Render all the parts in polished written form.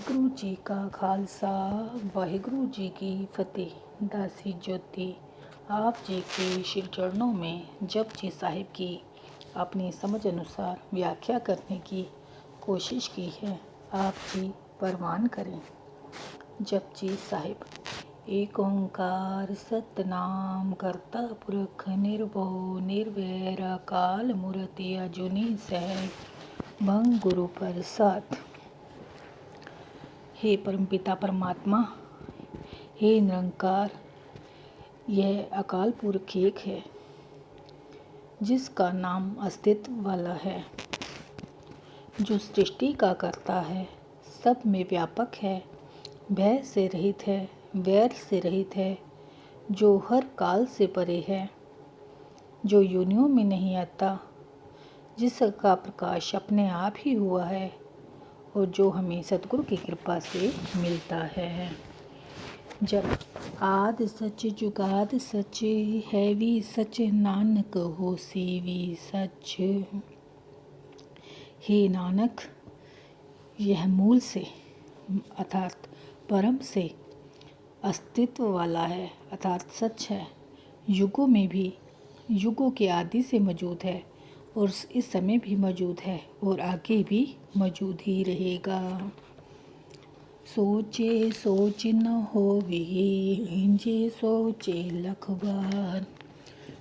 वाहिगुरु जी का खालसा वाहिगुरु जी की फतेह। दासी ज्योति आप जी के श्री चरणों में जपजी साहिब की अपनी समझ अनुसार व्याख्या करने की कोशिश की है। आप जी परवान करें। जपजी साहिब। एक ओंकार सतनाम करता पुरख निर्भव निर्वैर अकाल मूर्ति अजूनी सहज भंग गुरु प्रसाद। हे परमपिता परमात्मा, हे निरंकार, यह अकाल पुरख एक है जिसका नाम अस्तित्व वाला है, जो सृष्टि का करता है, सब में व्यापक है, भय से रहित है, वैर से रहित है, जो हर काल से परे है, जो योनियों में नहीं आता, जिसका प्रकाश अपने आप ही हुआ है और जो हमें सतगुरु की कृपा से मिलता है। जब आद सच जुगाद सच है भी सच नानक होसी भी सच। हे नानक, यह मूल से अर्थात परम से अस्तित्व वाला है अर्थात सच है, युगों में भी, युगों के आदि से मौजूद है और इस समय भी मौजूद है और आगे भी मौजूद ही रहेगा। सोचे सोच न होवे हिंजे सोचे लख बार,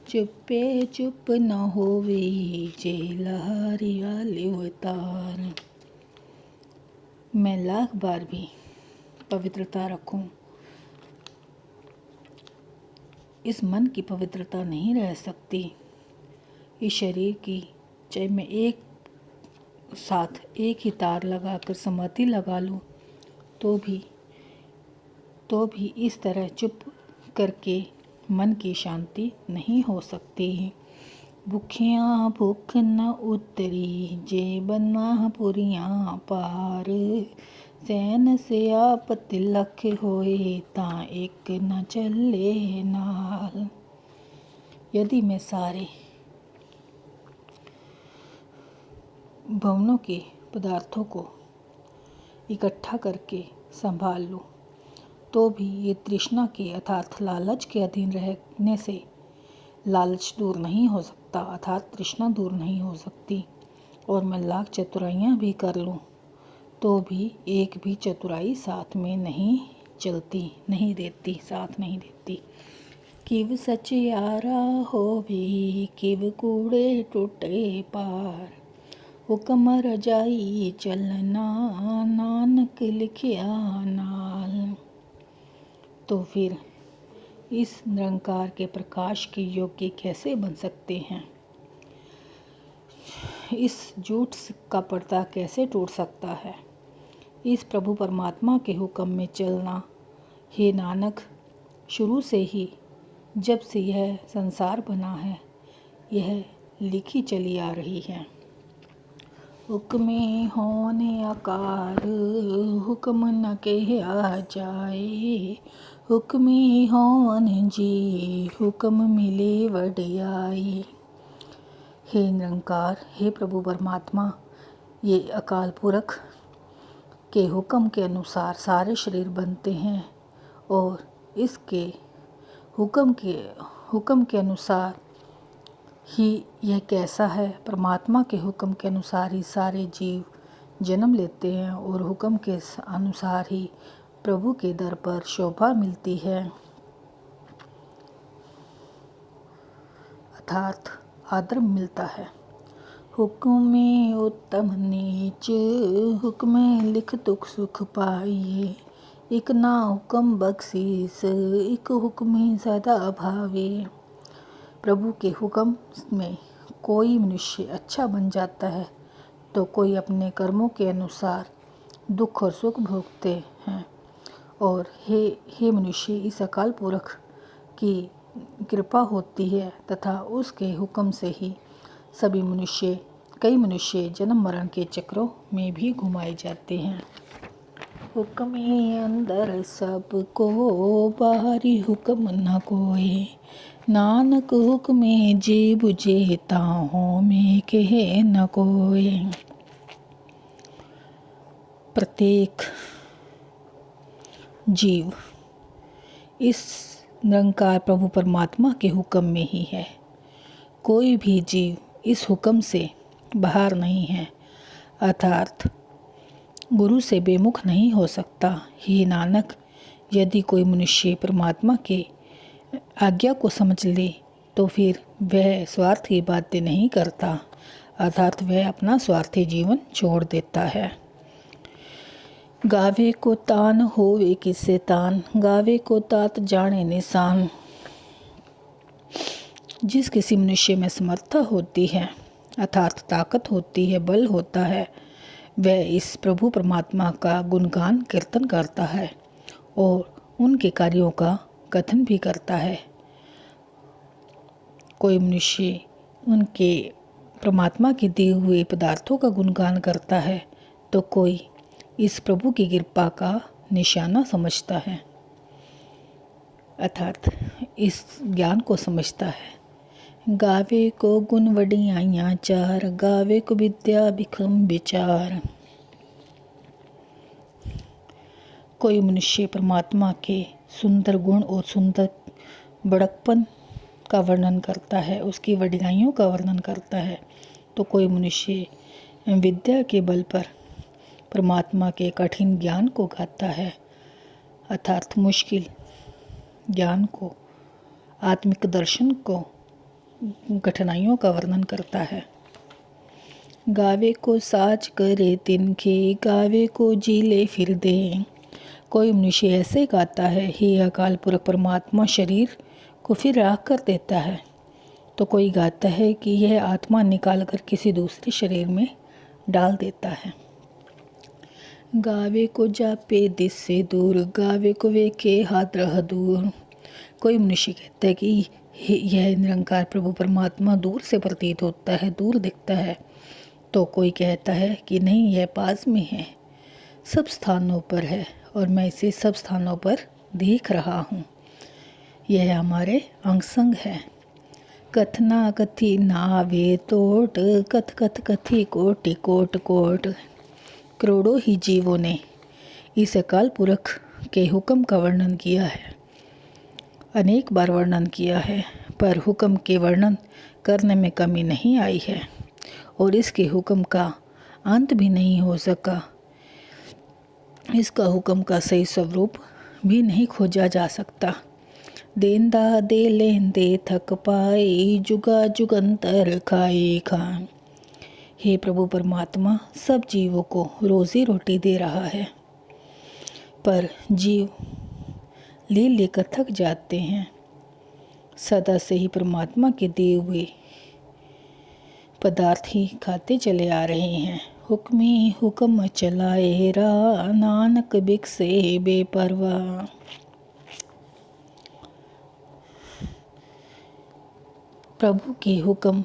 चुप्पे चुप न होवे जे लहरिया अवतार। मैं लाख बार भी पवित्रता रखूं, इस मन की पवित्रता नहीं रह सकती। इस शरीर की चाहे मैं एक साथ एक ही तार लगाकर समाधि लगा लूं तो भी इस तरह चुप करके मन की शांति नहीं हो सकती। भूखियाँ भूख न उतरी जे बनवा पुरियाँ पार, सैन से आप तिलख होए ता एक न चले नाल। यदि मैं सारे भवनों के पदार्थों को इकट्ठा करके संभाल लूँ तो भी ये तृष्णा के अर्थात लालच के अधीन रहने से लालच दूर नहीं हो सकता अर्थात तृष्णा दूर नहीं हो सकती। और मैं लाख चतुराइयाँ भी कर लूँ तो भी एक भी चतुराई साथ में नहीं चलती, नहीं देती, साथ नहीं देती। किव सच यारा होवे किव कूड़े टूटे पार, हुक्म रजाई चलना नानक लिखिया नाल। तो फिर इस निरंकार के प्रकाश के योग्य कैसे बन सकते हैं? इस झूठ का पर्दा कैसे टूट सकता है? इस प्रभु परमात्मा के हुक्म में चलना, हे नानक, शुरू से ही जब से यह संसार बना है यह लिखी चली आ रही है। हुक्मे होने आकार हुक्म न कहा जाए, हुक्मे होन जी हुक्म मिले वडियाई। हे निरंकार, हे प्रभु परमात्मा, ये अकाल पुरख के हुक्म के अनुसार सारे शरीर बनते हैं और इसके हुक्म के अनुसार ही यह कैसा है, परमात्मा के हुक्म के अनुसार ही सारे जीव जन्म लेते हैं और हुक्म के अनुसार ही प्रभु के दर पर शोभा मिलती है अर्थात आदर मिलता है। हुक्म उत्तम नीच हुक्म लिख दुख सुख पाइए, एक ना हुक्म बख्शीस एक हुक्म सदा भावे। प्रभु के हुक्म में कोई मनुष्य अच्छा बन जाता है तो कोई अपने कर्मों के अनुसार दुख और सुख भोगते हैं। और हे मनुष्य, इस अकाल पुरख की कृपा होती है तथा उसके हुक्म से ही कई मनुष्य जन्म मरण के चक्रों में भी घुमाए जाते हैं। हुक्मे अंदर सबको बाहरी हुक्म न कोई, नानक हुक्मे जी बुझे ताहों में कहे न कोई। प्रत्येक जीव इस निरंकार प्रभु परमात्मा के हुक्म में ही है। कोई भी जीव इस हुक्म से बाहर नहीं है, अर्थात गुरु से बेमुख नहीं हो सकता। हे नानक, यदि कोई मनुष्य परमात्मा के आज्ञा को समझ ले तो फिर वह स्वार्थ की बातें नहीं करता, अर्थात वह अपना स्वार्थी जीवन छोड़ देता है। गावे को तान होवे किसे तान, गावे को तात जाने निशान। जिस किसी मनुष्य में समर्था होती है, अर्थात ताकत होती है, बल होता है, वह इस प्रभु परमात्मा का गुणगान कीर्तन करता है और उनके कार्यों का कथन भी करता है। कोई मनुष्य उनके परमात्मा के दिए हुए पदार्थों का गुणगान करता है तो कोई इस प्रभु की कृपा का निशाना समझता है, अर्थात इस ज्ञान को समझता है। गावे को गुण वडियाइयाँ चार, गावे को विद्या विक्रम विचार। कोई मनुष्य परमात्मा के सुंदर गुण और सुंदर बड़कपन का वर्णन करता है, उसकी वडियाइयों का वर्णन करता है, तो कोई मनुष्य विद्या के बल पर परमात्मा के कठिन ज्ञान को गाता है, अर्थात मुश्किल ज्ञान को, आत्मिक दर्शन को, कठिनाइयों का वर्णन करता है। गावे को साच करे तिनके, गावे को जीले फिर दे। कोई मनुष्य ऐसे गाता है, हे अकाल पुरख परमात्मा शरीर को फिर राख कर देता है, तो कोई गाता है कि यह आत्मा निकाल कर किसी दूसरे शरीर में डाल देता है। गावे को जापे दिस से दूर, गावे को वे के हाथ रह दूर। कोई मनुष्य कहता है कि यह निरंकार प्रभु परमात्मा दूर से प्रतीत होता है, दूर दिखता है, तो कोई कहता है कि नहीं, यह पास में है, सब स्थानों पर है और मैं इसे सब स्थानों पर देख रहा हूँ। यह हमारे अंग संग है। कथना कथी नावे तोट, कथ कथ कथी कोटि कोट कोट। करोड़ों ही जीवों ने इस अकाल पुरख के हुक्म का वर्णन किया है, अनेक बार वर्णन किया है, पर हुक्म के वर्णन करने में कमी नहीं आई है और इसके हुक्म का अंत भी नहीं हो सका। इसका हुक्म का सही स्वरूप भी नहीं खोजा जा सकता। देंदा दे लें दे थक पाए, जुगा जुगंतर खाए खान। हे प्रभु परमात्मा सब जीवों को रोजी रोटी दे रहा है, पर जीव ले लेकर थक जाते हैं। सदा से ही परमात्मा के दिए हुए पदार्थ ही खाते चले आ रहे हैं। हुक्मी हुक्म चलाए रा, नानक बिकसे बेपरवाह। प्रभु के हुक्म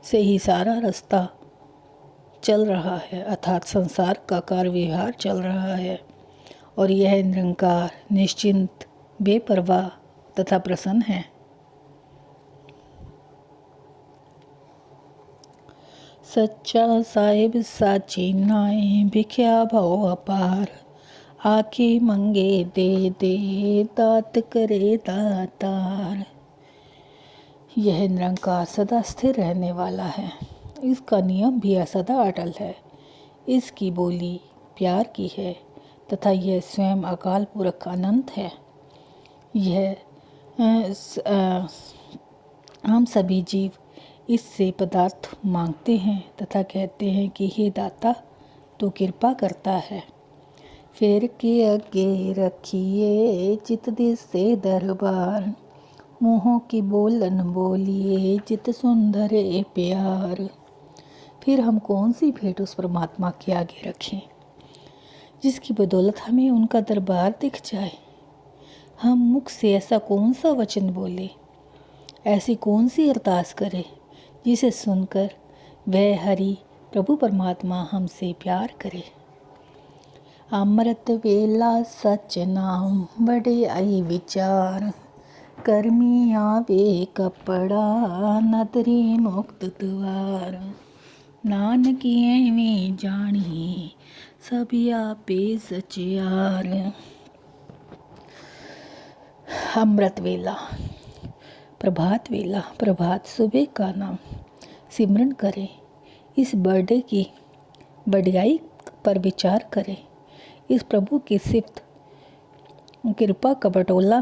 से ही सारा रास्ता चल रहा है, अर्थात संसार का कार्य व्यवहार चल रहा है, और यह निरंकार निश्चिंत बेपरवाह तथा प्रसन्न है। सच्चा साहिब साची नाए, भिख्या भाव अपार। आके मंगे दे दे, दात करे दातार। यह निरंकार सदा स्थिर रहने वाला है, इसका नियम भी सदा अटल है, इसकी बोली प्यार की है तथा यह स्वयं अकाल पुरख अनंत है। यह हम सभी जीव इससे पदार्थ मांगते हैं तथा कहते हैं कि हे दाता तो कृपा करता है। फिर के अगे रखिए चित दिस से दरबार, मुँहों की बोलन बोलिए चित सुंदर ए प्यार। फिर हम कौन सी भेंट उस परमात्मा के आगे रखें जिसकी बदौलत हमें उनका दरबार दिख जाए। हम मुख से ऐसा कौन सा वचन बोले, ऐसी कौन सी अरदास करे जिसे सुनकर वह हरि प्रभु परमात्मा हमसे प्यार करे। अमृत वेला सच नाम, बड़े आई विचार। कर्मी आवे कपड़ा, नदरी मुक्त द्वार। नानकी में जानी, सब आपे सचियार। अमृत वेला, प्रभात वेला, प्रभात सुबह का नाम सिमरन करें। इस बर्थडे की बढ़ियाई पर विचार करें। इस प्रभु की सिफ्त कृपा का बटोला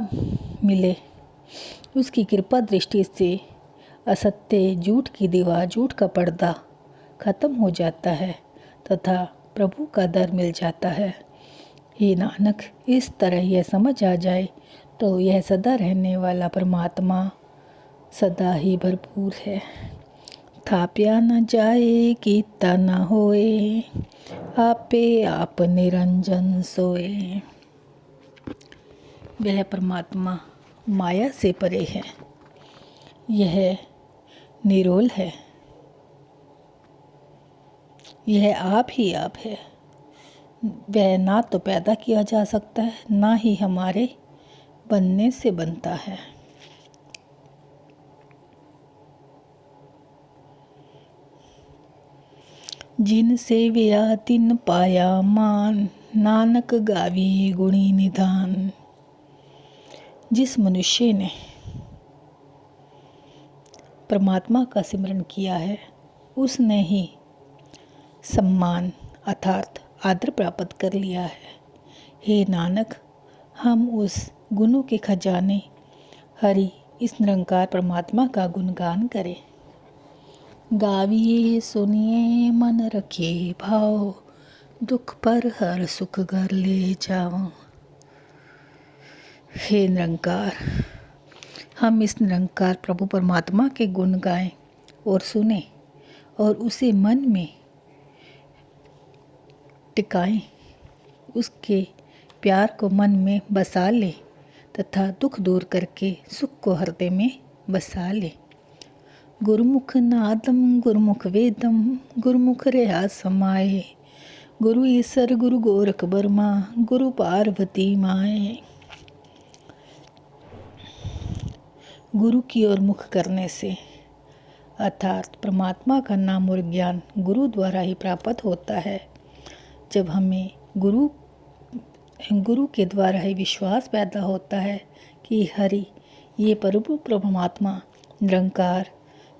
मिले। उसकी कृपा दृष्टि से असत्य, झूठ की दीवार, झूठ का पर्दा खत्म हो जाता है तथा प्रभु का दर मिल जाता है। हे नानक, इस तरह यह समझ आ जाए तो यह सदा रहने वाला परमात्मा सदा ही भरपूर है। थाप्या न जाए कीता न होए, आपे आप निरंजन सोए। वह परमात्मा माया से परे है, यह निरोल है, यह आप ही आप है। वह ना तो पैदा किया जा सकता है, ना ही हमारे बनने से बनता है। जिन सेविया तिन पाया मान, नानक गावी गुणी निधान। जिस मनुष्य ने परमात्मा का सिमरन किया है उसने ही सम्मान अर्थात आदर प्राप्त कर लिया है। हे नानक, हम उस गुणों के खजाने हरि इस निरंकार परमात्मा का गुणगान करें। गाविए सुनिए मन रखे भाव, दुख पर हर सुख घर ले जाओ। हे निरंकार, हम इस निरंकार प्रभु परमात्मा के गुण गाएं और सुने और उसे मन में टिकाएं, उसके प्यार को मन में बसा ले तथा दुख दूर करके सुख को हृदय में बसा ले। गुरुमुख नादम गुरुमुख वेदम, गुरुमुख रहा समाए। गुरु ईसर गुरु गोरख बर्मा, गुरु पार्वती माए। गुरु की ओर मुख करने से अर्थात परमात्मा का नाम और ज्ञान गुरु द्वारा ही प्राप्त होता है। जब हमें गुरु के द्वारा ही विश्वास पैदा होता है कि हरि ये प्रभु परमात्मा निरंकार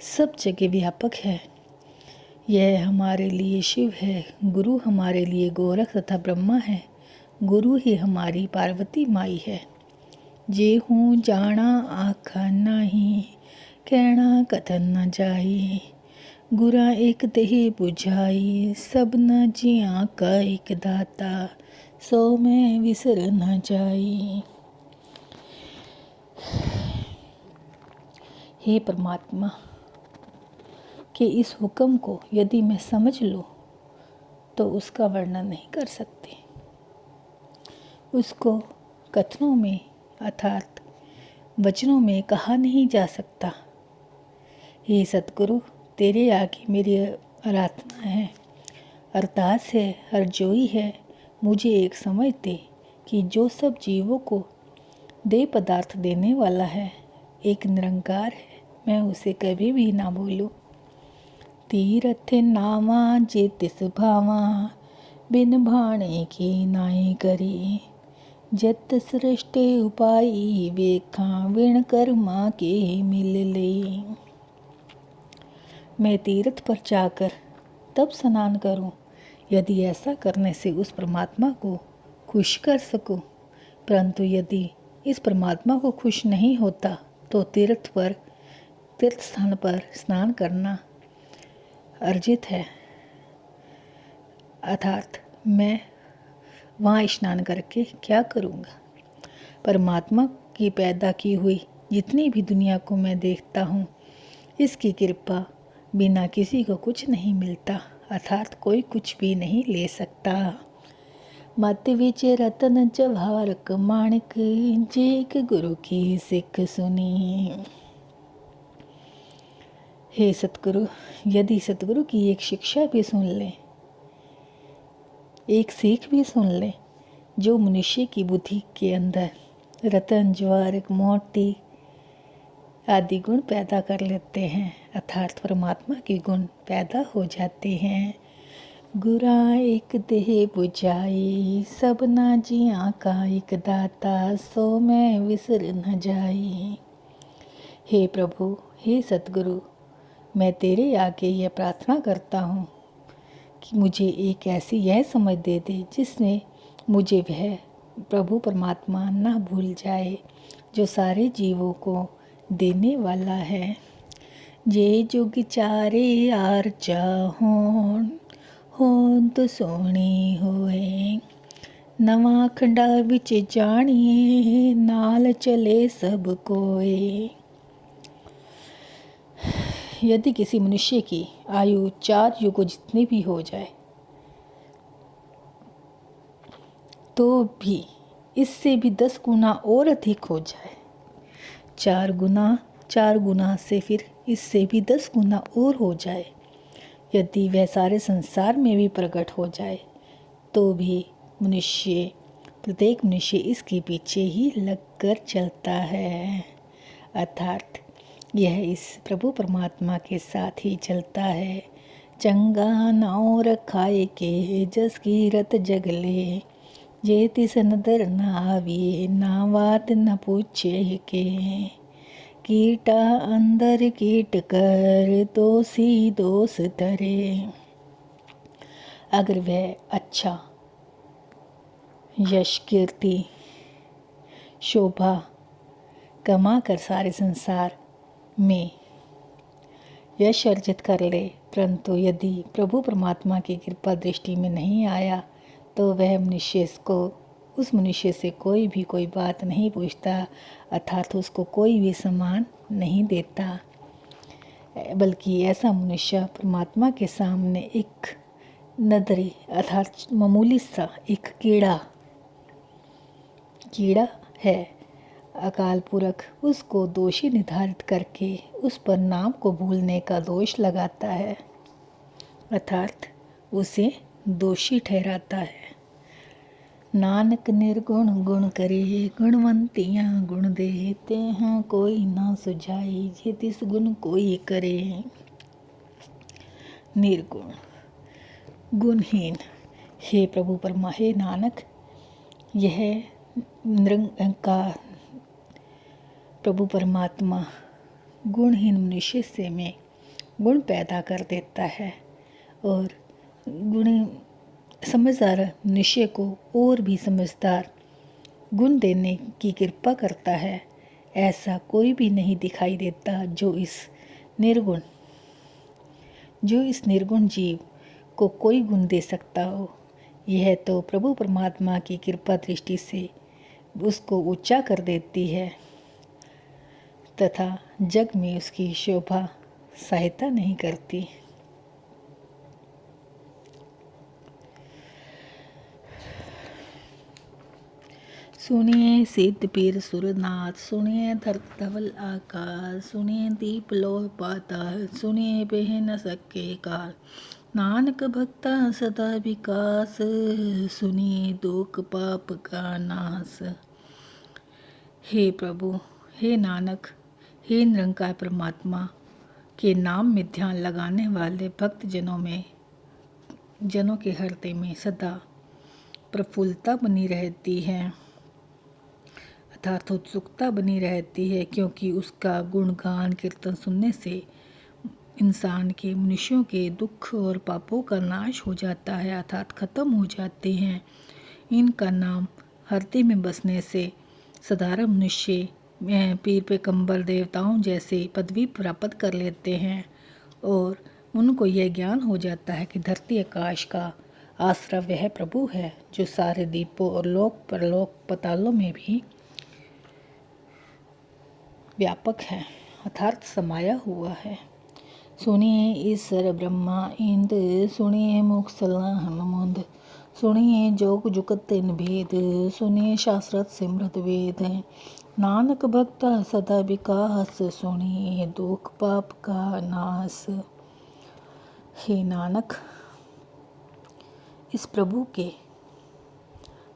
सब जगह व्यापक है, यह हमारे लिए शिव है, गुरु हमारे लिए गोरख तथा ब्रह्मा है, गुरु ही हमारी पार्वती माई है। जे हूँ जाना आखा नाही, कहना कथन न जाई। गुरा एक देहि बुझाई, सब न जिया का एक दाता, सो में विसर न जाई। हे परमात्मा के इस हुक्म को यदि मैं समझ लूँ तो उसका वर्णन नहीं कर सकती। उसको कथनों में अर्थात वचनों में कहा नहीं जा सकता। हे सतगुरु, तेरे आगे मेरी आराधना है, अरदास है, हरजोई है। मुझे एक समझ दे कि जो सब जीवों को देह पदार्थ देने वाला है एक निरंकार है, मैं उसे कभी भी ना भूलूं। तीरथ नावा जे तिस भावा, बिन भाणे की नाई करी। जत सृष्टि उपाई वेखा, विण कर्मा के मिल ले। मैं तीर्थ पर जाकर तब स्नान करूं, यदि ऐसा करने से उस परमात्मा को खुश कर सकूं। परंतु यदि इस परमात्मा को खुश नहीं होता तो तीर्थ स्थान पर स्नान करना अर्जित है। अर्थात मैं वहाँ स्नान करके क्या करूँगा। परमात्मा की पैदा की हुई जितनी भी दुनिया को मैं देखता हूँ, इसकी कृपा बिना किसी को कुछ नहीं मिलता, अर्थात कोई कुछ भी नहीं ले सकता। मत विच रतन जवाहरक माणिक, जेक गुरु की सिख सुनी। हे सतगुरु, यदि सतगुरु की एक शिक्षा भी सुन ले, एक सीख भी सुन ले, जो मनुष्य की बुद्धि के अंदर रतन, जवाहरक, मोती आदि गुण पैदा कर लेते हैं, अर्थात परमात्मा के गुण पैदा हो जाते हैं, गुरा एक देह बुझाई, सबना जिया का एक दाता, सो मैं विसर न जाई। हे प्रभु, हे सतगुरु, मैं तेरे आगे यह प्रार्थना करता हूँ कि मुझे एक ऐसी यह समझ दे दे जिसमें मुझे वह प्रभु परमात्मा ना भूल जाए जो सारे जीवों को देने वाला है। जे जुग चारे यार चाहों, हों तो सोहनी होए, नवा खंडा विच जानिए, नाल चले सब कोए। यदि किसी मनुष्य की आयु 4 युगों जितनी भी हो जाए तो भी इससे भी 10 गुना और अधिक हो जाए, 4 गुना से फिर इससे भी 10 गुना और हो जाए, यदि वह सारे संसार में भी प्रकट हो जाए तो भी प्रत्येक मनुष्य इसके पीछे ही लगकर चलता है। अर्थात यह इस प्रभु परमात्मा के साथ ही चलता है। चंगा नाव रखाए के, जस कीरत जगले, जे तिस नदर न आविए, ना बात न पूछे के। कीटा अंदर कीट कर, दोषी दोष धरे। अगर वह अच्छा यश कीर्ति शोभा कमा कर सारे संसार में यश अर्जित कर ले, परंतु यदि प्रभु परमात्मा की कृपा दृष्टि में नहीं आया तो वह उस मनुष्य से कोई बात नहीं पूछता, अर्थात उसको कोई भी सम्मान नहीं देता, बल्कि ऐसा मनुष्य परमात्मा के सामने एक नदरी अर्थात मामूली सा एक कीड़ा है। अकाल पुरख उसको दोषी निर्धारित करके उस पर नाम को भूलने का दोष लगाता है, अर्थात उसे दोषी ठहराता है। नानक निर्गुण गुण करे, गुणवंतियाँ गुण देते हैं, कोई ना सुझाई, जे तिस गुण कोई करे। निर्गुण गुणहीन, हे प्रभु हे नानक, यह निरंकार प्रभु परमात्मा गुणहीन मनुष्य से में गुण पैदा कर देता है और समझदार मनुष्य को और भी समझदार गुण देने की कृपा करता है। ऐसा कोई भी नहीं दिखाई देता जो इस निर्गुण जीव को कोई गुण दे सकता हो। यह तो प्रभु परमात्मा की कृपा दृष्टि से उसको ऊंचा कर देती है तथा जग में उसकी शोभा सहायता नहीं करती। सुनिए सिद्ध पीर सुरनाथ, सुनिए धरत धवल आकाश, सुनिए दीप लोह पाताल, सुनिए बह न सके काल। नानक भक्ता सदा विकास, सुनिए दुख पाप का नाश। हे प्रभु, हे नानक, हे निरंकार परमात्मा के नाम में ध्यान लगाने वाले भक्त जनों के हृदय में सदा प्रफुल्लता बनी रहती है, अर्थात उत्सुकता बनी रहती है, क्योंकि उसका गुणगान कीर्तन सुनने से मनुष्यों के दुख और पापों का नाश हो जाता है, अर्थात खत्म हो जाते हैं। इनका नाम हृदय में बसने से साधारण मनुष्य पीर पैगंबर देवताओं जैसे पदवी प्राप्त कर लेते हैं और उनको यह ज्ञान हो जाता है कि धरती आकाश का आश्रय वह प्रभु है जो सारे दीपों और लोक परलोक पतालों में भी व्यापक है, अर्थात समाया हुआ है। सुनिए ईश्वर ब्रह्मा इंद्र, सुनिए मुख सला हनुमंद, सुनिए जोग जुगत तीन भेद, सुनिए शास्त्रत सिमरत वेद। नानक भक्ता सदा विकास, सुनिए दुख पाप का नाश। हे नानक, इस प्रभु के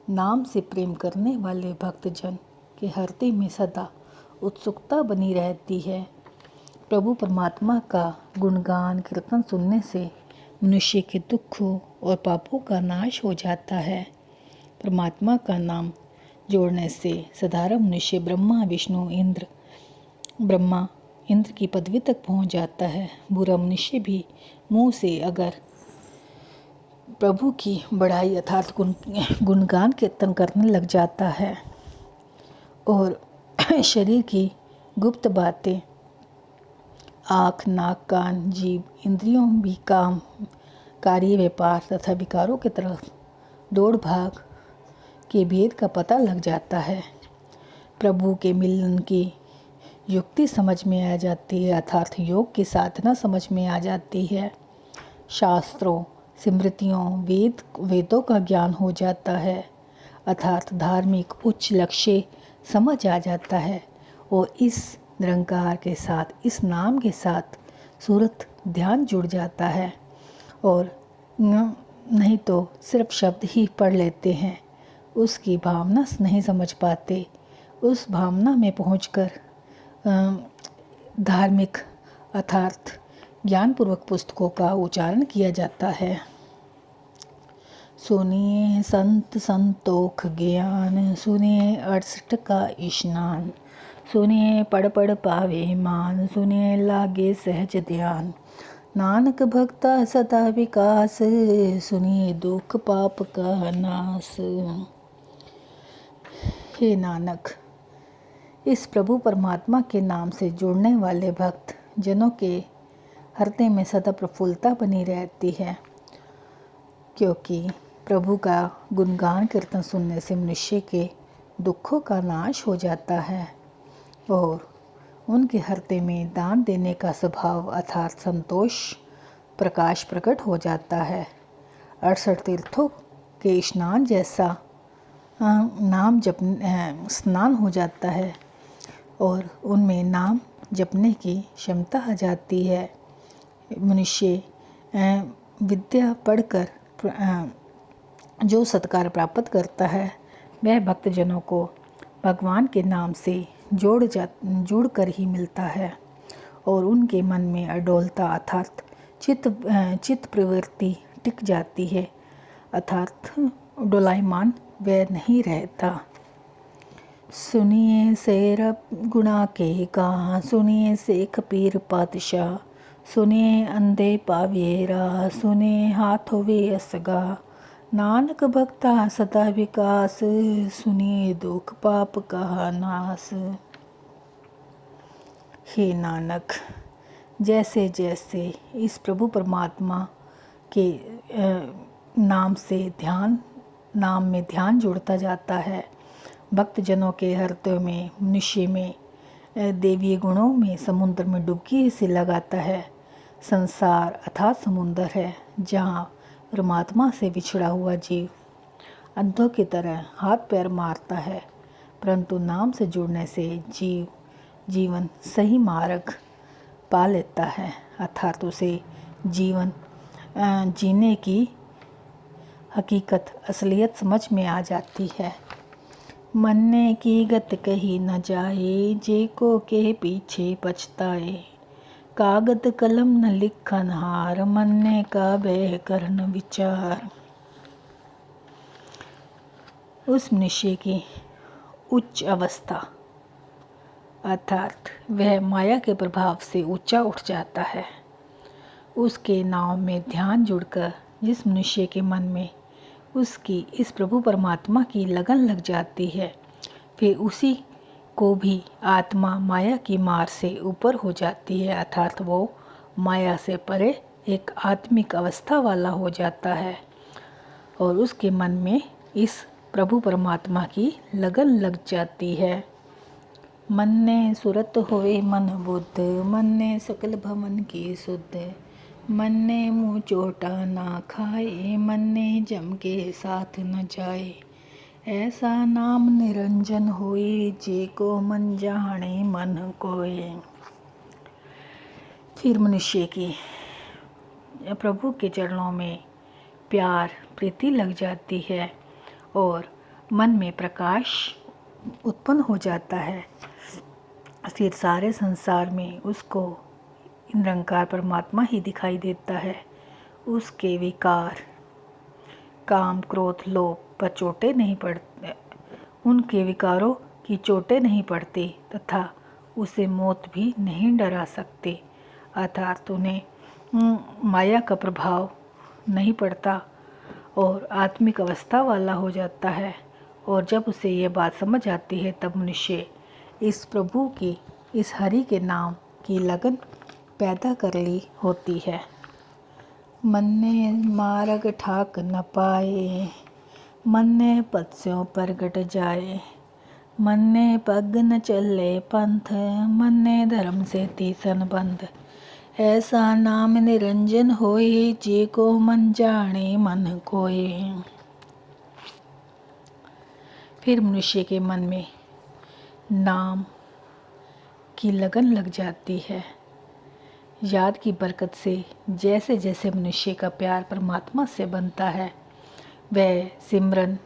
नाम से प्रेम करने वाले भक्तजन के हृदय में सदा उत्सुकता बनी रहती है। प्रभु परमात्मा का गुणगान कीर्तन सुनने से मनुष्य के दुखों और पापों का नाश हो जाता है। परमात्मा का नाम जोड़ने से साधारण मनुष्य ब्रह्मा इंद्र की पदवी तक पहुंच जाता है। बुरा मनुष्य भी मुंह से अगर प्रभु की बड़ाई अर्थात गुणगान कीर्तन करने लग जाता है और शरीर की गुप्त बातें, आँख, नाक, कान, जीभ, इंद्रियों भी काम, कार्य, व्यापार तथा विकारों की तरफ दौड़ भाग के भेद का पता लग जाता है। प्रभु के मिलन की युक्ति समझ में आ जाती है अर्थात योग की साधना समझ में आ जाती है। शास्त्रों, स्मृतियों, वेदों का ज्ञान हो जाता है अर्थात धार्मिक उच्च लक्ष्य समझ आ जाता है और इस निरंकार के साथ, इस नाम के साथ सूरत ध्यान जुड़ जाता है। और नहीं तो सिर्फ शब्द ही पढ़ लेते हैं, उसकी भावना नहीं समझ पाते। उस भावना में पहुंचकर धार्मिक अर्थात ज्ञानपूर्वक पुस्तकों का उच्चारण किया जाता है। सुनिए संत संतोख ज्ञान, सुनिए 68 का स्नान, सुनिए पढ़ पढ़ पावे मान, सुनिए लागे सहज ध्यान। नानक भक्ता सदा विकास, सुनिए दुख पाप का नाश। हे नानक, इस प्रभु परमात्मा के नाम से जुड़ने वाले भक्त जनों के हृदय में सदा प्रफुल्लता बनी रहती है, क्योंकि प्रभु का गुणगान कीर्तन सुनने से मनुष्य के दुखों का नाश हो जाता है और उनके हृदय में दान देने का स्वभाव अर्थात संतोष प्रकाश प्रकट हो जाता है। 68 तीर्थों के स्नान जैसा नाम जप स्नान हो जाता है और उनमें नाम जपने की क्षमता आ जाती है। मनुष्य विद्या पढ़कर जो सत्कार प्राप्त करता है वह भक्तजनों को भगवान के नाम से जुड़ कर ही मिलता है और उनके मन में अडोलता अर्थात चित्त प्रवृत्ति टिक जाती है अर्थात डोलायमान वह नहीं रहता। सुनिए शेर गुणा के गा, सुनिए शेख पीर पातशाह, सुनिए अंधे पावेरा, सुनिए हाथों वे असगा। नानक भक्ता सदा विकास, सुनिए दुख पाप का नाश। हे नानक, जैसे जैसे इस प्रभु परमात्मा के नाम में ध्यान जुड़ता जाता है, भक्तजनों के हृदय में मनुष्य में देवीय गुणों में समुद्र में डुबकी से लगाता है। संसार अथाह समुद्र है जहाँ परमात्मा से बिछड़ा हुआ जीव अंधों की तरह हाथ पैर मारता है, परंतु नाम से जुड़ने से जीवन सही मार्ग पा लेता है अर्थात उसे जीवन जीने की हकीकत असलियत समझ में आ जाती है। मन्ने की गत कही न जाए, जे को के पीछे पछताए। कागद कलम न लिखन हार, मन्ने का बह कर न विचार। उस मनुष्य की उच्च अवस्था अर्थात वह माया के प्रभाव से ऊंचा उठ जाता है। उसके नाम में ध्यान जुड़कर जिस मनुष्य के मन में उसकी इस प्रभु परमात्मा की लगन लग जाती है, फिर उसी को भी आत्मा माया की मार से ऊपर हो जाती है अर्थात वो माया से परे एक आत्मिक अवस्था वाला हो जाता है और उसके मन में इस प्रभु परमात्मा की लगन लग जाती है। मन्ने सुरत होए मन बुद्ध, मन्ने सकल भवन की शुद्ध। मन्ने मुँह चोटा ना खाए, मन्ने जम के साथ न जाए। ऐसा नाम निरंजन होए, जे को मन जाने मन कोए। फिर मनुष्य की प्रभु के चरणों में प्यार प्रीति लग जाती है और मन में प्रकाश उत्पन्न हो जाता है। फिर सारे संसार में उसको निरंकार परमात्मा ही दिखाई देता है उसके विकार काम क्रोध लोभ पर चोटें नहीं पड़ती, उनके विकारों की चोटें नहीं पड़ती तथा उसे मौत भी नहीं डरा सकती, अर्थात उन्हें माया का प्रभाव नहीं पड़ता और आत्मिक अवस्था वाला हो जाता है। और जब उसे ये बात समझ आती है तब मनुष्य इस प्रभु की, इस हरि के नाम की लगन पैदा कर ली होती है। मन ने मार्ग ठाक न पाए, मन ने पत्स्यों पर गट जाए, मन ने पग न चले पंथ, मन ने धर्म से तीसन बंध, ऐसा नाम निरंजन होए, जे को मन जाने मन कोए। फिर मनुष्य के मन में नाम की लगन लग जाती है। याद की बरकत से जैसे जैसे मनुष्य का प्यार परमात्मा से बनता है, वह सिमरन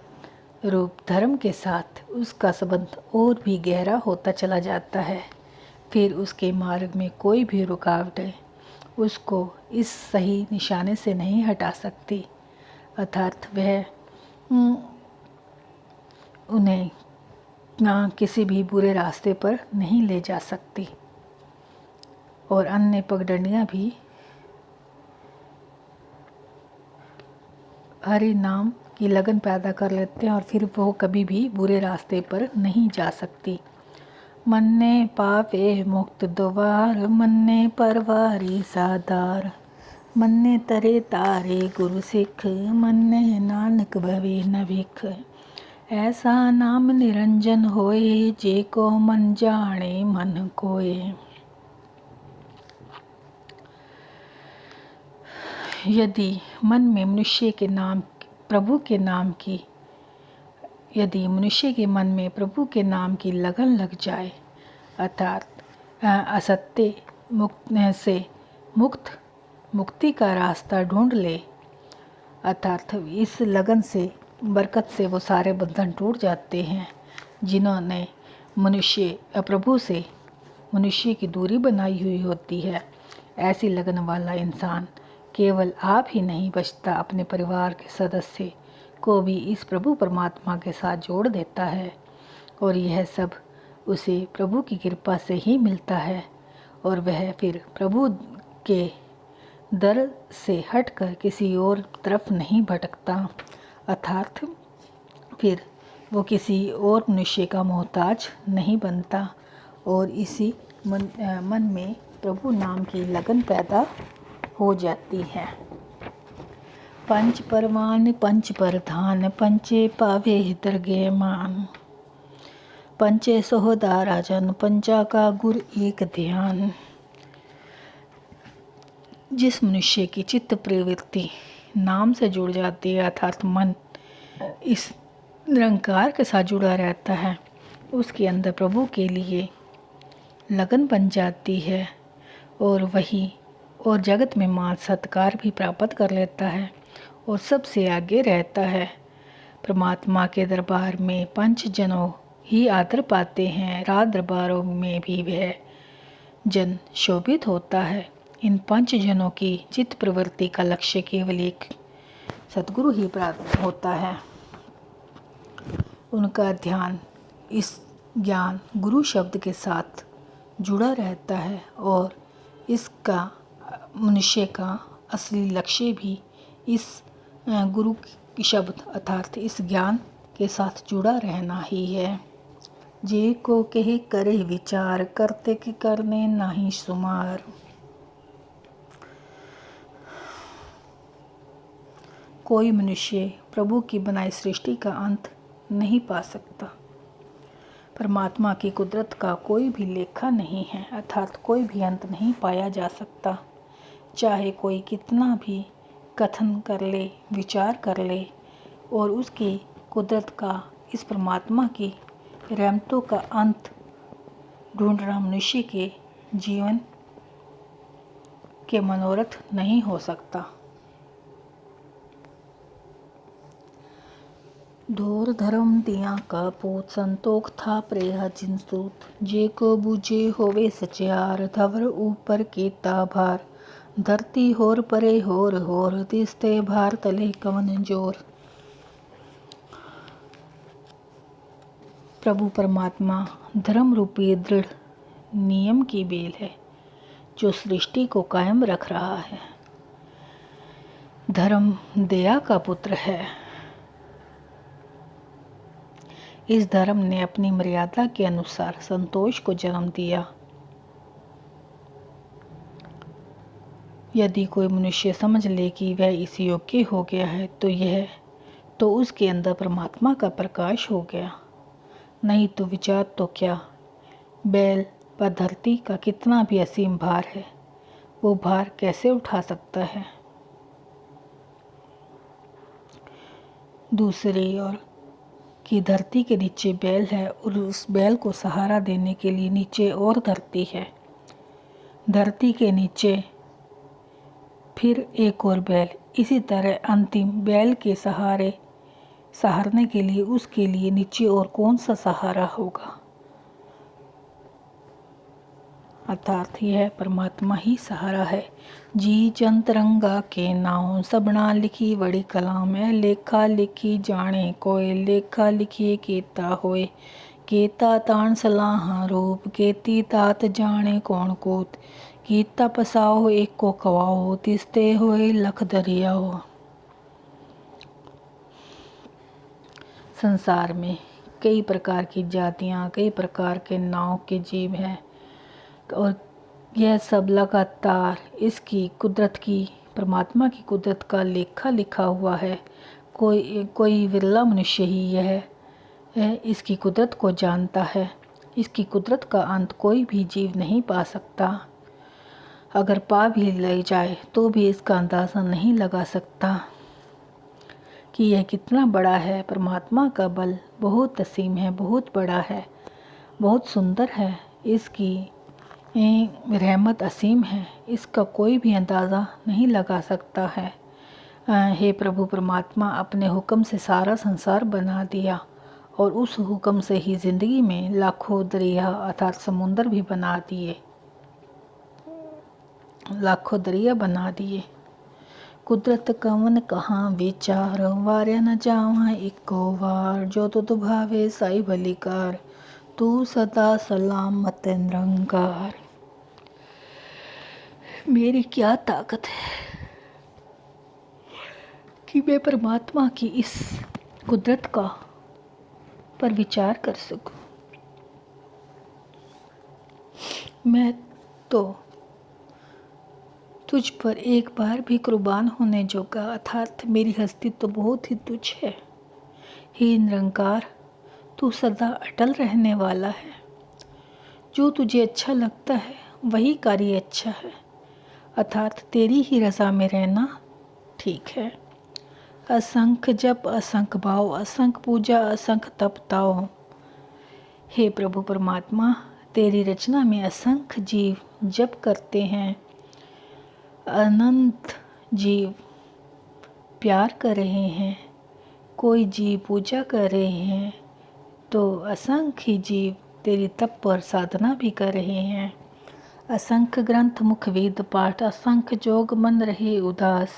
रूप धर्म के साथ उसका संबंध और भी गहरा होता चला जाता है। फिर उसके मार्ग में कोई भी रुकावटें उसको इस सही निशाने से नहीं हटा सकती, अर्थात वह उन्हें ना किसी भी बुरे रास्ते पर नहीं ले जा सकती। और अन्य पगडंडियाँ भी हरि नाम की लगन पैदा कर लेते हैं और फिर वो कभी भी बुरे रास्ते पर नहीं जा सकती। मन्ने पावे मुक्त द्वार, मन्ने परवारी सादार, मन्ने तरे तारे गुरु सिख, मन्ने नानक भवे न भिख, ऐसा नाम निरंजन होए, जे को मन जाने मन कोए। यदि मन में मनुष्य के नाम प्रभु के नाम की यदि मनुष्य के मन में प्रभु के नाम की लगन लग जाए, अर्थात असत्य से मुक्ति का रास्ता ढूंढ ले, अर्थात इस लगन से बरकत से वो सारे बंधन टूट जाते हैं जिन्होंने प्रभु से मनुष्य की दूरी बनाई हुई होती है। ऐसी लगन वाला इंसान केवल आप ही नहीं बचता, अपने परिवार के सदस्य को भी इस प्रभु परमात्मा के साथ जोड़ देता है और यह सब उसे प्रभु की कृपा से ही मिलता है और वह फिर प्रभु के दर से हटकर किसी और तरफ नहीं भटकता, अर्थात फिर वो किसी और मनुष्य का मोहताज नहीं बनता और इसी मन में प्रभु नाम की लगन पैदा हो जाती है। पंच परवान पंच प्रधान, पंचे पावे दरगे मान, पंचे सोहदा राजन, पंचा का गुर एक ध्यान। जिस मनुष्य की चित्त प्रवृत्ति नाम से जुड़ जाती है, अर्थात मन इस निरंकार के साथ जुड़ा रहता है, उसके अंदर प्रभु के लिए लगन बन जाती है और जगत में मान सत्कार भी प्राप्त कर लेता है और सबसे आगे रहता है। परमात्मा के दरबार में पंच जनों ही आदर पाते हैं, रात दरबारों में भी वह जन शोभित होता है। इन पंच जनों की चित्त प्रवृत्ति का लक्ष्य केवल एक सद्गुरु ही प्राप्त होता है। उनका ध्यान इस ज्ञान गुरु शब्द के साथ जुड़ा रहता है और इसका मनुष्य का असली लक्ष्य भी इस गुरु की शब्द अर्थात इस ज्ञान के साथ जुड़ा रहना ही है। जे को कहे करे विचार, करते कि करने नाही सुमार। कोई मनुष्य प्रभु की बनाई सृष्टि का अंत नहीं पा सकता। परमात्मा की कुदरत का कोई भी लेखा नहीं है, अर्थात कोई भी अंत नहीं पाया जा सकता। चाहे कोई कितना भी कथन कर ले, विचार कर ले और उसकी कुदरत का, इस परमात्मा की रहमतों का अंत ढूंढना मनुष्य के जीवन के मनोरथ नहीं हो सकता। ढोर धर्म दिया का पूत, संतोख था प्रेहा जिनसूत, जे को बूझे होवे सचियार, धवर ऊपर कीता भार, धरती होर परे होर होर, तिसते भार तले कवन जोर। प्रभु परमात्मा धर्म रूपी दृढ़ नियम की बेल है जो सृष्टि को कायम रख रहा है। धर्म दया का पुत्र है। इस धर्म ने अपनी मर्यादा के अनुसार संतोष को जन्म दिया। यदि कोई मनुष्य समझ ले कि वह इस योग्य हो गया है तो उसके अंदर परमात्मा का प्रकाश हो गया। नहीं तो विचार तो क्या, बैल पर धरती का कितना भी असीम भार है, वो भार कैसे उठा सकता है। दूसरी ओर की धरती के नीचे बैल है और उस बैल को सहारा देने के लिए नीचे और धरती है। धरती के नीचे फिर एक और बैल। इसी तरह अंतिम बैल के सहारने के लिए उसके लिए नीचे और कौन सा सहारा होगा। अर्थात यह परमात्मा ही सहारा है। जी जंतरंगा के नाव सबना लिखी बड़ी कलाम है, लेखा लिखी जाने कोय, लेखा लिखिए केता होए, केता तान सलाह रूप, केती तात जाने कौन कोत, कीता पसाओ एक को कवाओ, तिस्ते होए लख दरियाओ। संसार में कई प्रकार की जातियाँ, कई प्रकार के नाव के जीव हैं और यह सब लगातार इसकी कुदरत की, परमात्मा की कुदरत का लेखा लिखा हुआ है। कोई विरला मनुष्य ही यह इसकी कुदरत को जानता है। इसकी कुदरत का अंत कोई भी जीव नहीं पा सकता। अगर पा भी ले जाए तो भी इसका अंदाज़ा नहीं लगा सकता कि यह कितना बड़ा है। परमात्मा का बल बहुत असीम है, बहुत बड़ा है, बहुत सुंदर है। इसकी रहमत असीम है, इसका कोई भी अंदाज़ा नहीं लगा सकता है। हे प्रभु परमात्मा, अपने हुक्म से सारा संसार बना दिया और उस हुक्म से ही ज़िंदगी में लाखों दरिया अर्थात समुंदर भी बना दिए, लाखों दरिया बना दिए। कुदरत कवन कहाँ विचार, वार्या न जावा इको वार, जो तुद भावे साई भलीकार, तू सदा सलामत निरंकार। मेरी क्या ताकत है कि मैं परमात्मा की इस कुदरत का पर विचार कर सकूं। मैं तो तुझ पर एक बार भी कुर्बान होने जोगा, अर्थात मेरी हस्ती तो बहुत ही तुच्छ है। हे निरंकार, तू सदा अटल रहने वाला है। जो तुझे अच्छा लगता है वही कार्य अच्छा है, अर्थात तेरी ही रज़ा में रहना ठीक है। असंख्य जप असंख्य भाव, असंख्य पूजा असंख्य तप ताओ। हे प्रभु परमात्मा, तेरी रचना में असंख्य जीव जप करते हैं, अनंत जीव प्यार कर रहे हैं, कोई जीव पूजा कर रहे हैं तो असंख्य जीव तेरी तप पर साधना भी कर रहे हैं। असंख्य ग्रंथ मुख वेद पाठ, असंख्य जोग मन रहे उदास।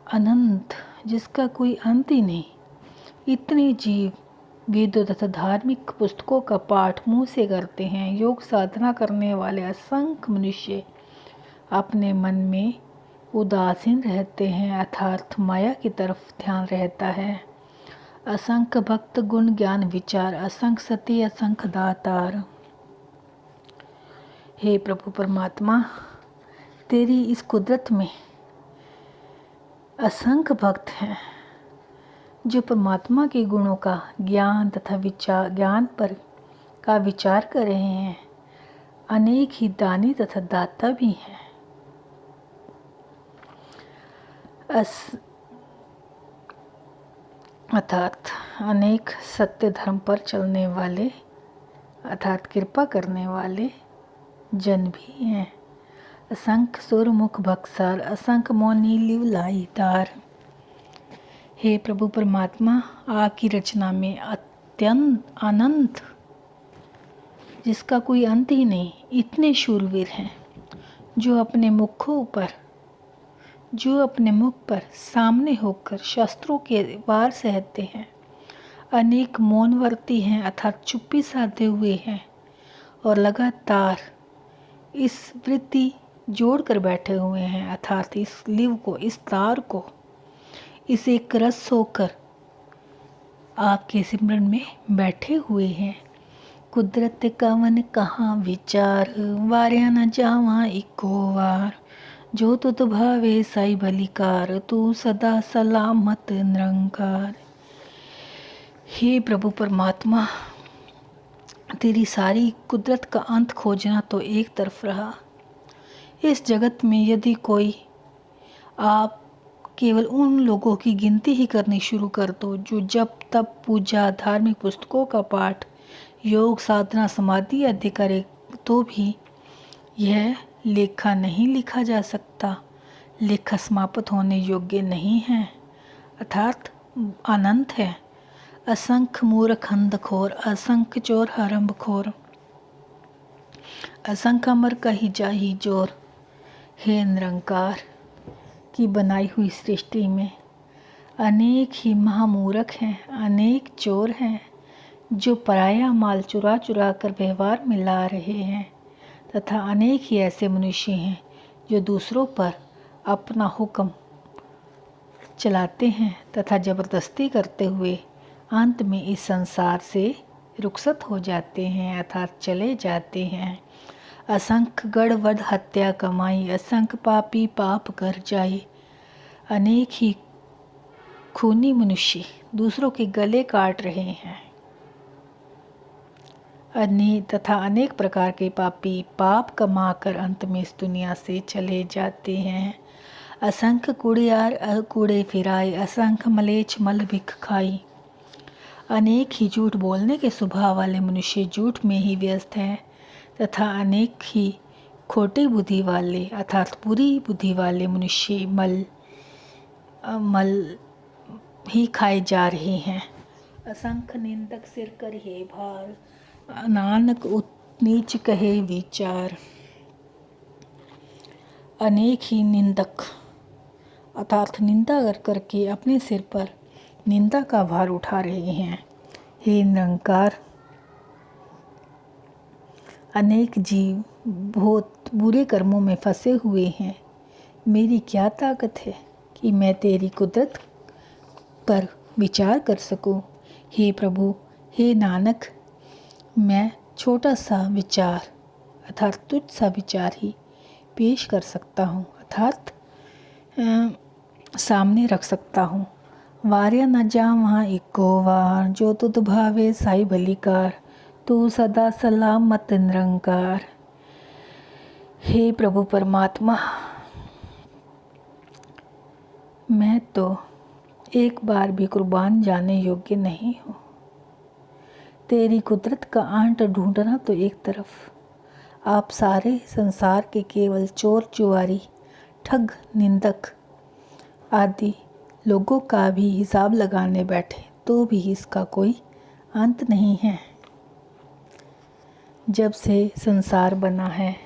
अनंत जिसका कोई अंत ही नहीं, इतने जीव वेदों तथा धार्मिक पुस्तकों का पाठ मुँह से करते हैं। योग साधना करने वाले असंख्य मनुष्य अपने मन में उदासीन रहते हैं, अर्थात माया की तरफ ध्यान रहता है। असंख्य भक्त गुण ज्ञान विचार, असंख्य सती असंख्य दातार। हे प्रभु परमात्मा, तेरी इस कुदरत में असंख्य भक्त हैं जो परमात्मा के गुणों का ज्ञान तथा ज्ञान पर का विचार कर रहे हैं। अनेक ही दानी तथा दाता भी हैं। अर्थात अनेक सत्य धर्म पर चलने वाले अर्थात कृपा करने वाले जन भी हैं। असंख्य सुरमुख भक्सार, असंख्य मौनी लिवलाई तार। हे प्रभु परमात्मा, आपकी रचना में अत्यंत अनंत जिसका कोई अंत ही नहीं, इतने शूरवीर हैं जो अपने मुख पर सामने होकर शस्त्रों के वार सहते हैं, अनेक मौनवर्ती हैं अर्थात चुप्पी साधे हुए हैं और लगातार इस वृत्ति जोड़ कर बैठे हुए हैं अर्थात इस लिव को, इस तार को, इस एक रस होकर आपके सिमरन में बैठे हुए हैं। कुदरत कवन कहाँ विचार, वार्या न जावा इको वार, जो तुत भावे साई भलीकार, तू सदा सलामत निरंकार। हे प्रभु परमात्मा, तेरी सारी कुदरत का अंत खोजना तो एक तरफ रहा, इस जगत में यदि कोई आप केवल उन लोगों की गिनती ही करनी शुरू कर दो जो जब तब पूजा, धार्मिक पुस्तकों का पाठ, योग साधना समाधि आदि करे, तो भी यह लेखा नहीं लिखा जा सकता, लेखा समाप्त होने योग्य नहीं है, अर्थात अनंत है। असंख्य मूर्ख अंधखोर, असंख्य चोर हरम्भखोर, असंख्य अमर कही जाही जोर। हे निरंकार की बनाई हुई सृष्टि में अनेक ही महामूर्ख हैं, अनेक चोर हैं जो पराया माल चुरा चुरा कर व्यवहार में ला रहे हैं, तथा अनेक ही ऐसे मनुष्य हैं जो दूसरों पर अपना हुक्म चलाते हैं तथा जबरदस्ती करते हुए अंत में इस संसार से रुखसत हो जाते हैं अर्थात चले जाते हैं। असंख्य गढ़वध हत्या कमाई, असंख्य पापी पाप कर जाए, अनेक ही खूनी मनुष्य दूसरों के गले काट रहे हैं, तथा अनेक प्रकार के पापी पाप कमाकर अंत में इस दुनिया से चले जाते हैं। असंख्य कूड़ियार कूड़े फिराए, असंख्य मलेच्छ मल भिख खाई, अनेक ही झूठ बोलने के स्वभाव वाले मनुष्य झूठ में ही व्यस्त हैं, तथा अनेक ही खोटी बुद्धि वाले अर्थात बुरी बुद्धि वाले मनुष्य मल ही खाए जा रहे हैं। असंख्य निंदक सिर कर हे भार, नानक नीच कहे विचार। अनेक ही निंदक अर्थात निंदा कर करके अपने सिर पर निंदा का भार उठा रहे हैं। हे निरंकार, अनेक जीव बहुत बुरे कर्मों में फंसे हुए हैं, मेरी क्या ताकत है कि मैं तेरी कुदरत पर विचार कर सकूं। हे प्रभु, हे नानक, मैं छोटा सा विचार अर्थात तुझ सा विचार ही पेश कर सकता हूँ अर्थात सामने रख सकता हूँ। वार्या न जा वहाँ इको वार, जो तुत भावे साई भलीकार, तू सदा सलामत निरंकार। हे प्रभु परमात्मा, मैं तो एक बार भी कुर्बान जाने योग्य नहीं हूँ। तेरी कुदरत का आंट ढूंढना तो एक तरफ, आप सारे संसार के केवल चोर चुआरी, ठग, निंदक आदि लोगों का भी हिसाब लगाने बैठे तो भी इसका कोई अंत नहीं है। जब से संसार बना है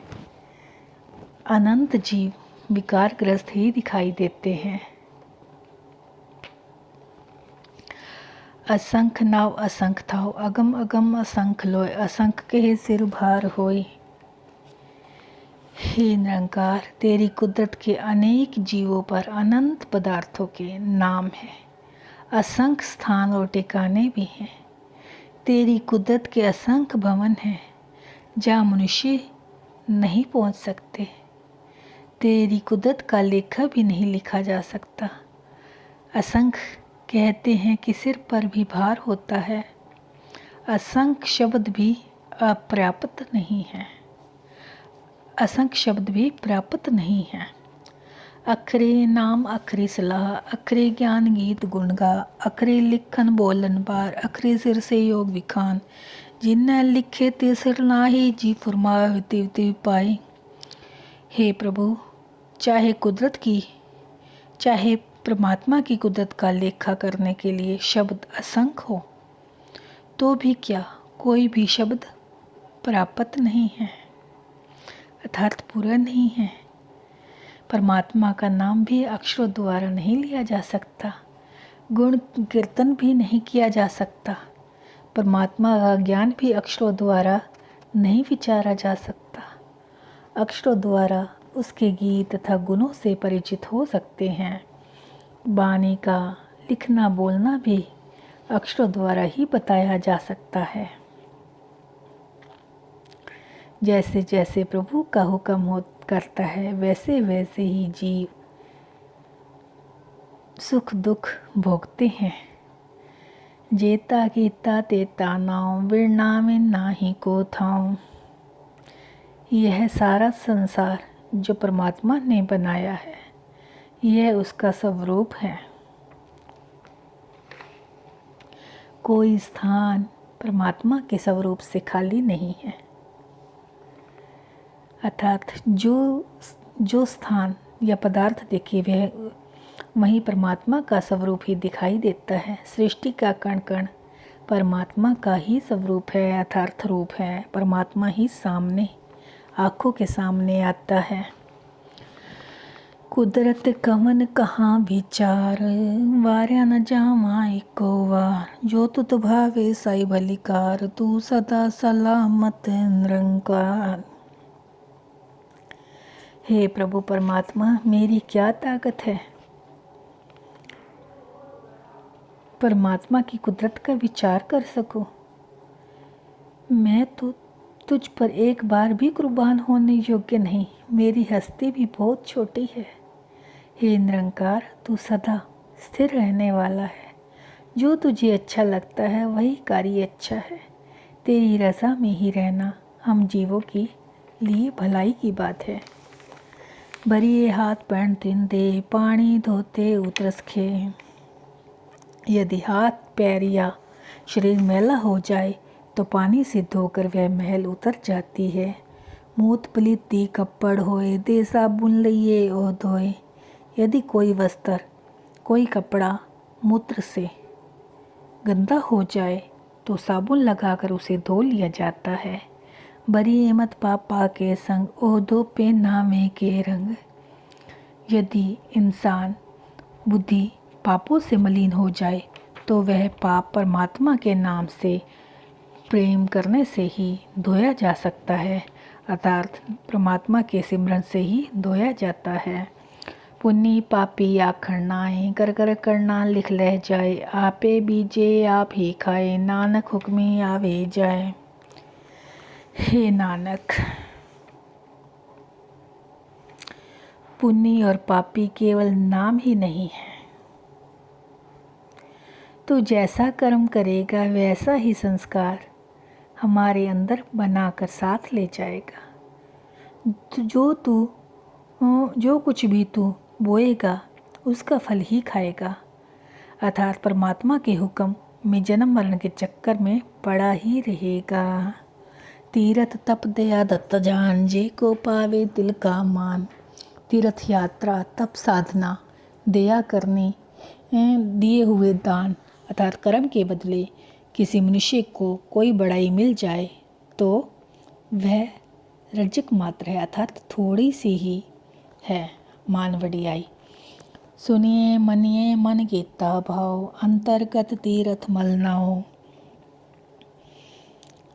अनंत जीव विकारग्रस्त ही दिखाई देते हैं। असंख्य नाव असंख्य थाव, अगम अगम असंख्य लोय, असंख्य के सिर भार होय। हे निरंकार, तेरी कुदरत के अनेक जीवों पर अनंत पदार्थों के नाम हैं, असंख्य स्थान और ठिकाने भी हैं। तेरी कुदरत के असंख्य भवन हैं जहाँ मनुष्य नहीं पहुँच सकते। तेरी कुदरत का लेखा भी नहीं लिखा जा सकता। असंख्य कहते हैं कि सिर पर भी भार होता है। असंख्य शब्द भी अपर्याप्त नहीं है, असंख्य शब्द भी प्राप्त नहीं है। अखरे नाम अखरी सलाह, अखरे ज्ञान गीत गुण गा, अखरे लिखन बोलन बार, अखरे सिर से योग विखान, जिन्हें लिखे ते सिर नाही, जी फरमाए तिव तिव पाए। हे प्रभु, चाहे कुदरत की चाहे परमात्मा की कुदरत का लेखा करने के लिए शब्द असंख्य हो तो भी क्या कोई भी शब्द प्राप्त नहीं है अर्थात पूरा नहीं है। परमात्मा का नाम भी अक्षरों द्वारा नहीं लिया जा सकता, गुण कीर्तन भी नहीं किया जा सकता। परमात्मा का ज्ञान भी अक्षरों द्वारा नहीं विचारा जा सकता। अक्षरों द्वारा उसके गीत तथा गुणों से परिचित हो सकते हैं। वाणी का लिखना बोलना भी अक्षरों द्वारा ही बताया जा सकता है। जैसे जैसे प्रभु का हुक्म करता है वैसे वैसे ही जीव सुख दुख भोगते हैं। जेता गीता तेता नाम विरना में नाही को थाऊं। यह सारा संसार जो परमात्मा ने बनाया है, यह उसका स्वरूप है। कोई स्थान परमात्मा के स्वरूप से खाली नहीं है। अर्थात जो स्थान या पदार्थ देखे वहीं परमात्मा का स्वरूप ही दिखाई देता है। सृष्टि का कण कण परमात्मा का ही स्वरूप है, यथार्थ रूप है। परमात्मा ही सामने आँखों के सामने आता है। कुदरत कवन कहाँ विचार, वार्या न जामा एको वार। जो तुत भावे साई भलिकार, तू सदा सलामत निरंकार। हे प्रभु परमात्मा, मेरी क्या ताकत है परमात्मा की कुदरत का विचार कर सकूं। मैं तो तुझ पर एक बार भी कुर्बान होने योग्य नहीं। मेरी हस्ती भी बहुत छोटी है। हे निरंकार, तू सदा स्थिर रहने वाला है। जो तुझे अच्छा लगता है वही कार्य अच्छा है। तेरी रज़ा में ही रहना हम जीवों के लिए भलाई की बात है। भरिए हाथ पैर तिंदे, पानी धोते उतरस खे। यदि हाथ पैर या शरीर मैला हो जाए तो पानी से धोकर वह मैल उतर जाती है। मूत पलीती कपड़ होए, दे साबुन लइए ओ धोए। यदि कोई वस्त्र कोई कपड़ा मूत्र से गंदा हो जाए तो साबुन लगाकर उसे धो लिया जाता है। बरी एमत पापा के संग, ओ धो पे नामे के रंग। यदि इंसान बुद्धि पापों से मलिन हो जाए तो वह पाप परमात्मा के नाम से प्रेम करने से ही धोया जा सकता है, अर्थात परमात्मा के सिमरन से ही धोया जाता है। पुण्य पापी आखर नाए, कर कर करना लिख लह जाए। आपे बीजे आप ही खाए, नानक हुक्मी आवे जाए। हे नानक, पुण्य और पापी केवल नाम ही नहीं है। तू जैसा कर्म करेगा वैसा ही संस्कार हमारे अंदर बनाकर साथ ले जाएगा। जो कुछ भी तू बोएगा उसका फल ही खाएगा। अर्थात परमात्मा के हुक्म में जन्म मरण के चक्कर में पड़ा ही रहेगा। तीरथ तप दया दत्त जान, जे को पावे दिल का मान। तीर्थ यात्रा, तप साधना, दया करने, दिए हुए दान अर्थात कर्म के बदले किसी मनुष्य को कोई बड़ाई मिल जाए तो वह रजक मात्र है, अर्थात थोड़ी सी ही है मान वडियाई। सुनिए मनिए मन गीता भाव, अंतर्गत तीर्थ मल ना हो।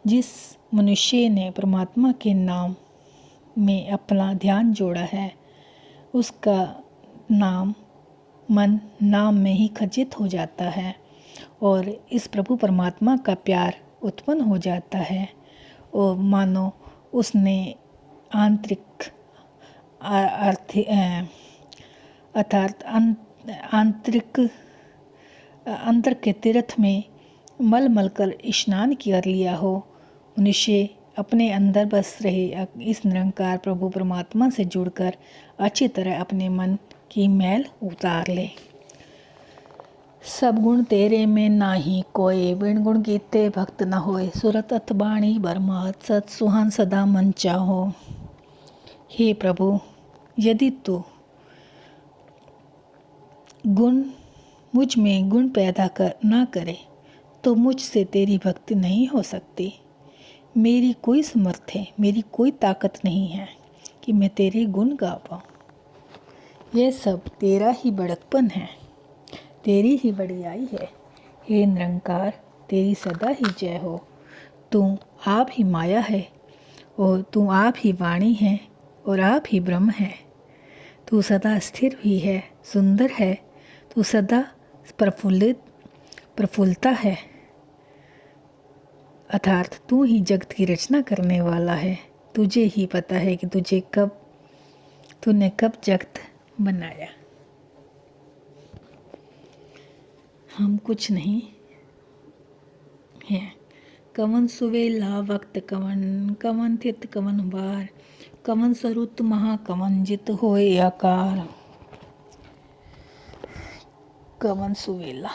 जिस मनुष्य ने परमात्मा के नाम में अपना ध्यान जोड़ा है उसका मन नाम में ही खचित हो जाता है और इस प्रभु परमात्मा का प्यार उत्पन्न हो जाता है और मानो उसने आंतरिक अर्थात अंतर के तीर्थ में मल मल कर स्नान कर लिया हो। मनुष्य अपने अंदर बस रहे इस निरंकार प्रभु परमात्मा से जुड़कर अच्छी तरह अपने मन की मैल उतार ले। सब गुण तेरे में नाही कोय, बिन गुण कीते भक्त न होए। सुरत अथ बाणी बरमात, सत सुहान सदा मन चाहो। हे प्रभु, यदि तू मुझ में गुण पैदा ना करे तो मुझसे तेरी भक्ति नहीं हो सकती। मेरी कोई समर्थ है, मेरी कोई ताकत नहीं है। कि मैं तेरे गुण गा पाऊँ। यह सब तेरा ही बड़कपन है, तेरी ही बड़ाई है। हे निरंकार, तेरी सदा ही जय हो। तू आप ही माया है और तू आप ही वाणी है और आप ही ब्रह्म है। तू सदा स्थिर भी है, सुंदर है, तू सदा प्रफुल्लता है, अर्थात तू ही जगत की रचना करने वाला है। तुझे ही पता है कि तूने कब जगत बनाया। हम कुछ नहीं हैं। कवन सुवेला वक्त कवन, कवन थित कवन बार, कवन सरुत महा कवन जित होए आकार। कवन सुवेला,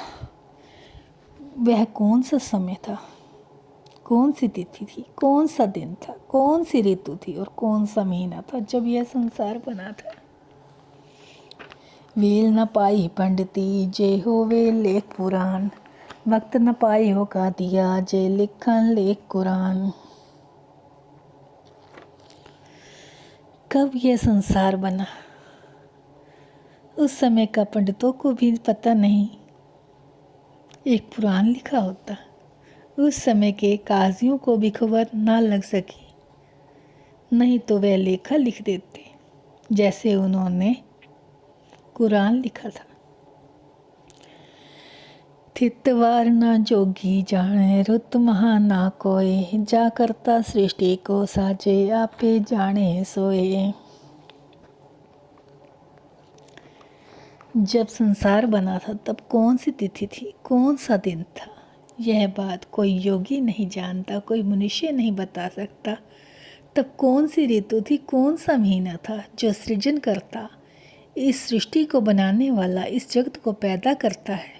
वह कौन सा समय था, कौन सी तिथि थी, कौन सा दिन था, कौन सी ऋतु थी और कौन सा महीना था जब यह संसार बना था। वेल न पाई पंडिती जे हो वे लेख पुराण, वक्त न पाई हो का दिया जे लिखन लेख कुरान। कब यह संसार बना, उस समय का पंडितों को भी पता नहीं। एक पुराण लिखा होता, उस समय के काजियों को भी खबर ना लग सकी, नहीं तो वह लेखा लिख देते जैसे उन्होंने कुरान लिखा था। थितवार ना जोगी जाने, रुत महा ना कोय, जा करता सृष्टि को साजे, आपे जाने सोए। जब संसार बना था तब कौन सी तिथि थी, कौन सा दिन था, यह बात कोई योगी नहीं जानता, कोई मनुष्य नहीं बता सकता। तब कौन सी ऋतु थी, कौन सा महीना था। जो सृजन करता, इस सृष्टि को बनाने वाला, इस जगत को पैदा करता है,